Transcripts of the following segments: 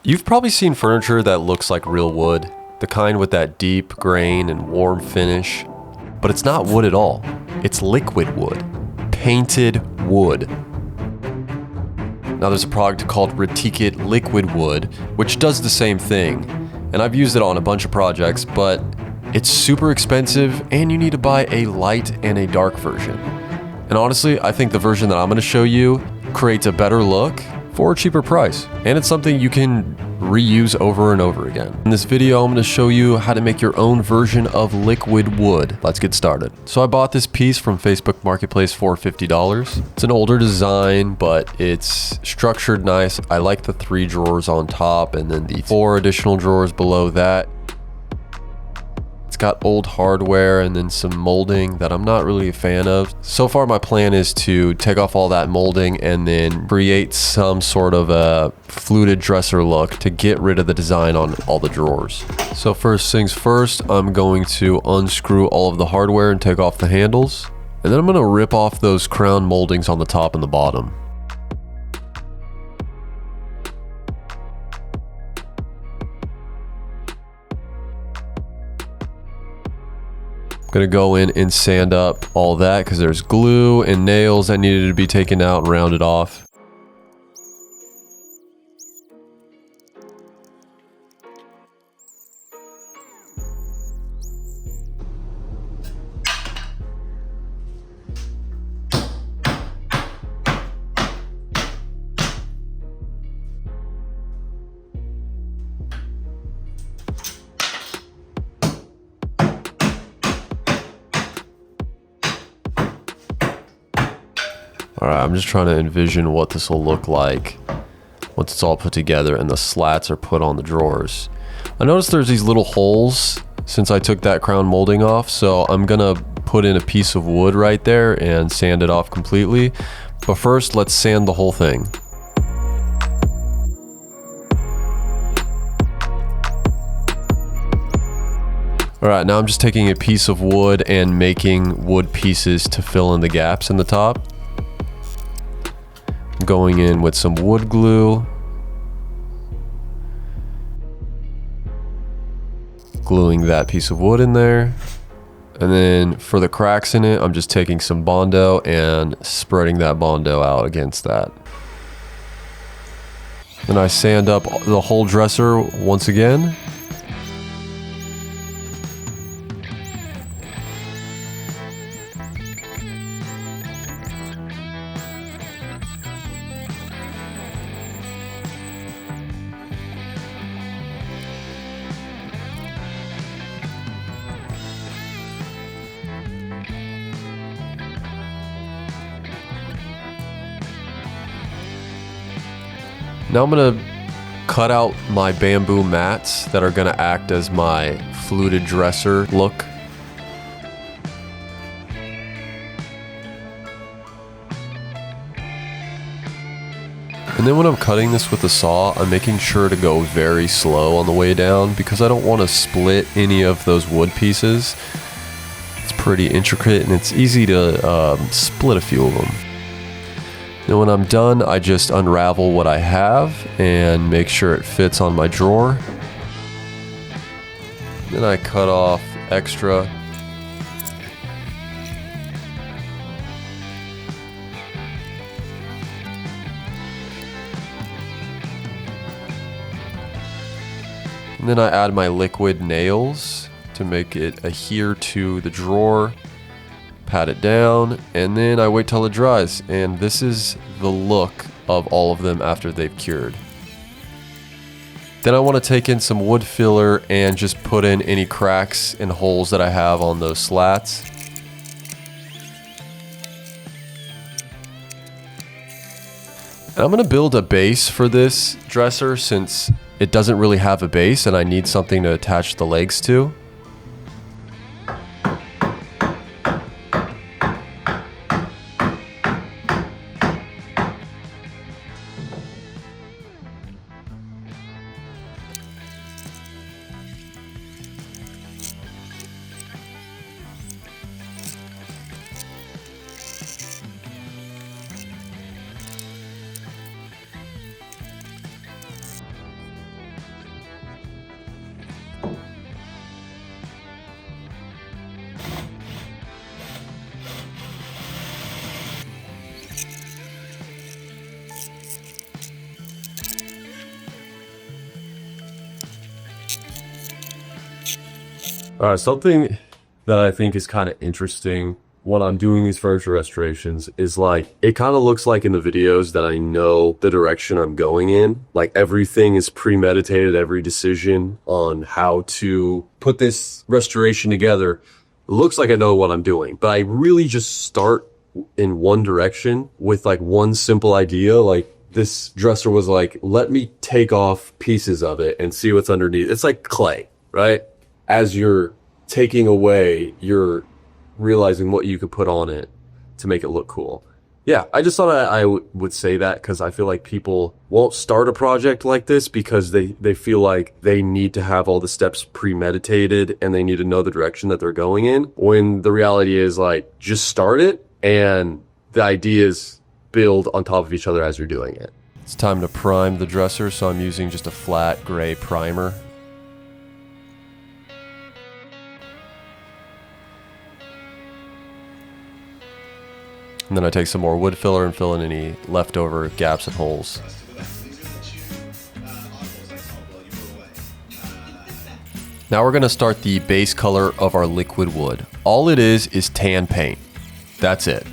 You've probably seen furniture that looks like real wood, the kind with that deep grain and warm finish, but it's not wood at all. It's liquid wood, painted wood. Now there's a product called Retique It Liquid Wood, which does the same thing, and I've used it on a bunch of projects, but it's super expensive and you need to buy a light and a dark version. And honestly, I think the version that I'm going to show you creates a better look for a cheaper price, and it's something you can reuse over and over again. In this video, I'm going to show you how to make your own version of liquid wood. Let's get started. So I bought this piece from Facebook Marketplace for $50. It's an older design, but it's structured nice. I like the 3 drawers on top and then the 4 additional drawers below that. It's got old hardware and then some molding that I'm not really a fan of. So far my plan is to take off all that molding and then create some sort of a fluted dresser look to get rid of the design on all the drawers. So first things first, I'm going to unscrew all of the hardware and take off the handles. And then I'm going to rip off those crown moldings on the top and the bottom. I'm gonna go in and sand up all that because there's glue and nails that needed to be taken out and rounded off. Alright, I'm just trying to envision what this will look like once it's all put together and the slats are put on the drawers. I noticed there's these little holes since I took that crown molding off, so I'm gonna put in a piece of wood right there and sand it off completely. But first, let's sand the whole thing. Alright, now I'm just taking a piece of wood and making wood pieces to fill in the gaps in the top. Going in with some wood glue, gluing that piece of wood in there, and then for the cracks in it, I'm just taking some Bondo and spreading that Bondo out against that. Then I sand up the whole dresser once again. Now I'm gonna cut out my bamboo mats that are gonna act as my fluted dresser look. And then when I'm cutting this with a saw, I'm making sure to go very slow on the way down because I don't want to split any of those wood pieces. It's pretty intricate and it's easy to split a few of them. And when I'm done, I just unravel what I have and make sure it fits on my drawer. Then I cut off extra. And then I add my liquid nails to make it adhere to the drawer. Pat it down, and then I wait till it dries, and this is the look of all of them after they've cured. Then I want to take in some wood filler and just put in any cracks and holes that I have on those slats. And I'm going to build a base for this dresser since it doesn't really have a base and I need something to attach the legs to. All right, something that I think is kind of interesting when I'm doing these furniture restorations is like, it kind of looks like in the videos that I know the direction I'm going in. Like everything is premeditated, every decision on how to put this restoration together. It looks like I know what I'm doing, but I really just start in one direction with like one simple idea. Like this dresser was like, let me take off pieces of it and see what's underneath. It's like clay, right? As you're taking away, you're realizing what you could put on it to make it look cool. Yeah, I just thought I would say that because I feel like people won't start a project like this because they feel like they need to have all the steps premeditated and they need to know the direction that they're going in. When the reality is like, just start it and the ideas build on top of each other as you're doing it. It's time to prime the dresser, so I'm using just a flat gray primer. And then I take some more wood filler and fill in any leftover gaps and holes. Now we're going to start the base color of our liquid wood. All it is tan paint. That's it.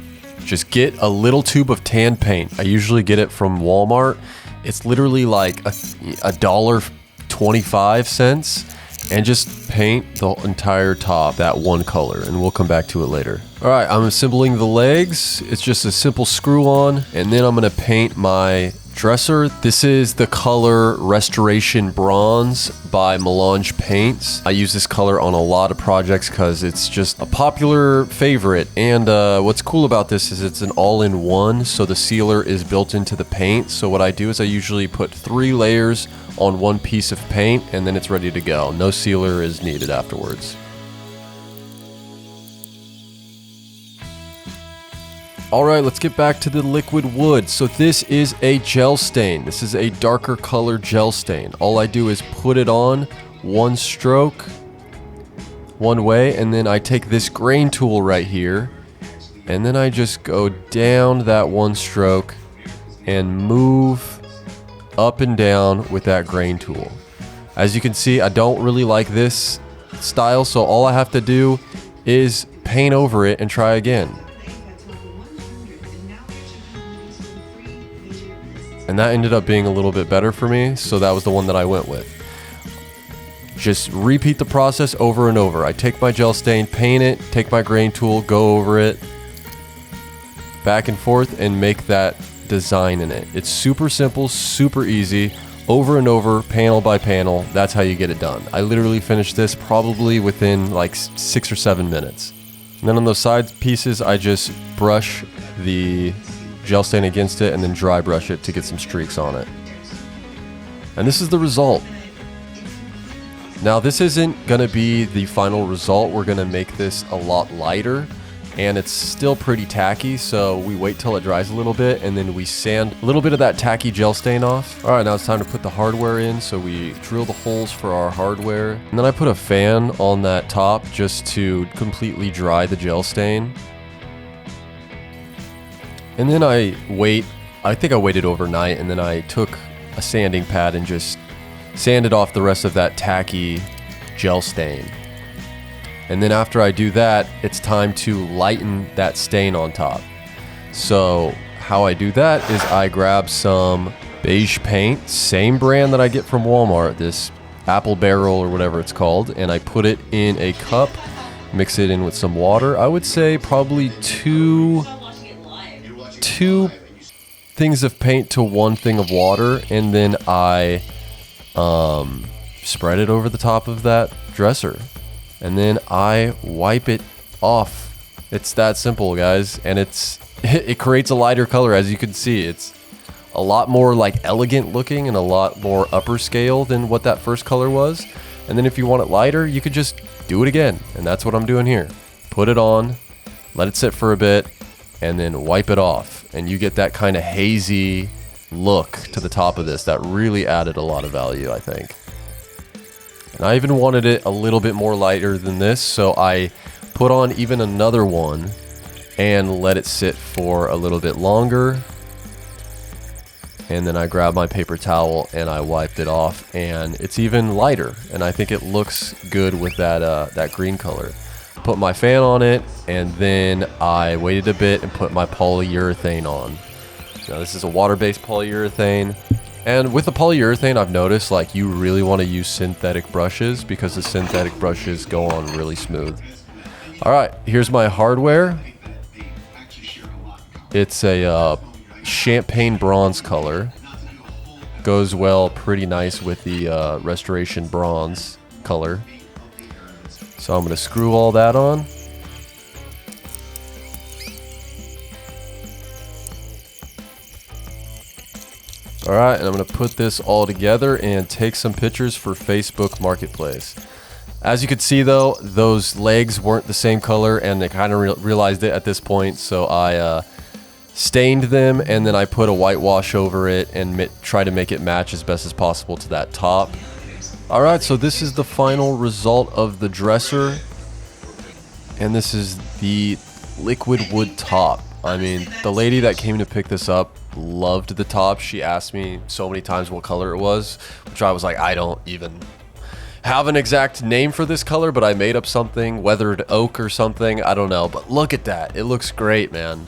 Just get a little tube of tan paint. I usually get it from Walmart. It's literally like $1.25. And just paint the entire top that one color, and we'll come back to it later. All right, I'm assembling the legs. It's just a simple screw on, and then I'm gonna paint my dresser. This is the color Restoration Bronze by Melange Paints. I use this color on a lot of projects because it's just a popular favorite. And what's cool about this is it's an all-in-one, so the sealer is built into the paint. So what I do is I usually put 3 layers on one piece of paint and then it's ready to go. No sealer is needed afterwards. Alright, let's get back to the liquid wood. So this is a gel stain. This is a darker color gel stain. All I do is put it on one stroke, one way, and then I take this grain tool right here, and then I just go down that one stroke and move up and down with that grain tool. As you can see, I don't really like this style, so all I have to do is paint over it and try again. And that ended up being a little bit better for me, so that was the one that I went with. Just repeat the process over and over. I take my gel stain, paint it, take my grain tool, go over it, back and forth, and make that design in it. It's super simple, super easy, over and over, panel by panel. That's how you get it done. I literally finished this probably within like 6 or 7 minutes. And then on those side pieces, I just brush the gel stain against it and then dry brush it to get some streaks on it. And this is the result. Now this isn't gonna be the final result. We're gonna make this a lot lighter, and it's still pretty tacky, so we wait till it dries a little bit and then we sand a little bit of that tacky gel stain off. All right, now it's time to put the hardware in. So we drill the holes for our hardware, and then I put a fan on that top just to completely dry the gel stain. And then I think I waited overnight, and then I took a sanding pad and just sanded off the rest of that tacky gel stain. And then after I do that, it's time to lighten that stain on top. So how I do that is I grab some beige paint, same brand that I get from Walmart, this apple barrel or whatever it's called, and I put it in a cup, mix it in with some water. I would say probably two things of paint to 1 thing of water, and then I spread it over the top of that dresser. And then I wipe it off. It's that simple, guys. And it creates a lighter color. As you can see, it's a lot more like elegant looking and a lot more upper scale than what that first color was. And then if you want it lighter, you could just do it again. And that's what I'm doing here. Put it on, let it sit for a bit, and then wipe it off. And you get that kind of hazy look to the top of this that really added a lot of value, I think. And I even wanted it a little bit more lighter than this, so I put on even another one and let it sit for a little bit longer. And then I grabbed my paper towel and I wiped it off, and it's even lighter, and I think it looks good with that green color. Put my fan on it, and then I waited a bit and put my polyurethane on. Now this is a water-based polyurethane, and with the polyurethane I've noticed like you really want to use synthetic brushes because the synthetic brushes go on really smooth. Alright, here's my hardware. It's a champagne bronze color. Goes well pretty nice with the restoration bronze color. So I'm going to screw all that on. Alright, and I'm going to put this all together and take some pictures for Facebook Marketplace. As you can see though, those legs weren't the same color, and they kind of realized it at this point, so I stained them, and then I put a whitewash over it and try to make it match as best as possible to that top. Alright, so this is the final result of the dresser, and this is the liquid wood top. I mean, the lady that came to pick this up loved the top. She asked me so many times what color it was, which I was like, I don't even have an exact name for this color, but I made up something, weathered oak or something, I don't know, but look at that, it looks great, man.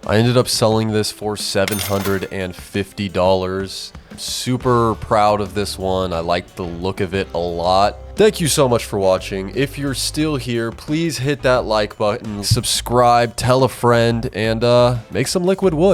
I ended up selling this for $750. Super proud of this one. I like the look of it a lot. Thank you so much for watching. If you're still here, please hit that like button, subscribe, tell a friend, and make some liquid wood.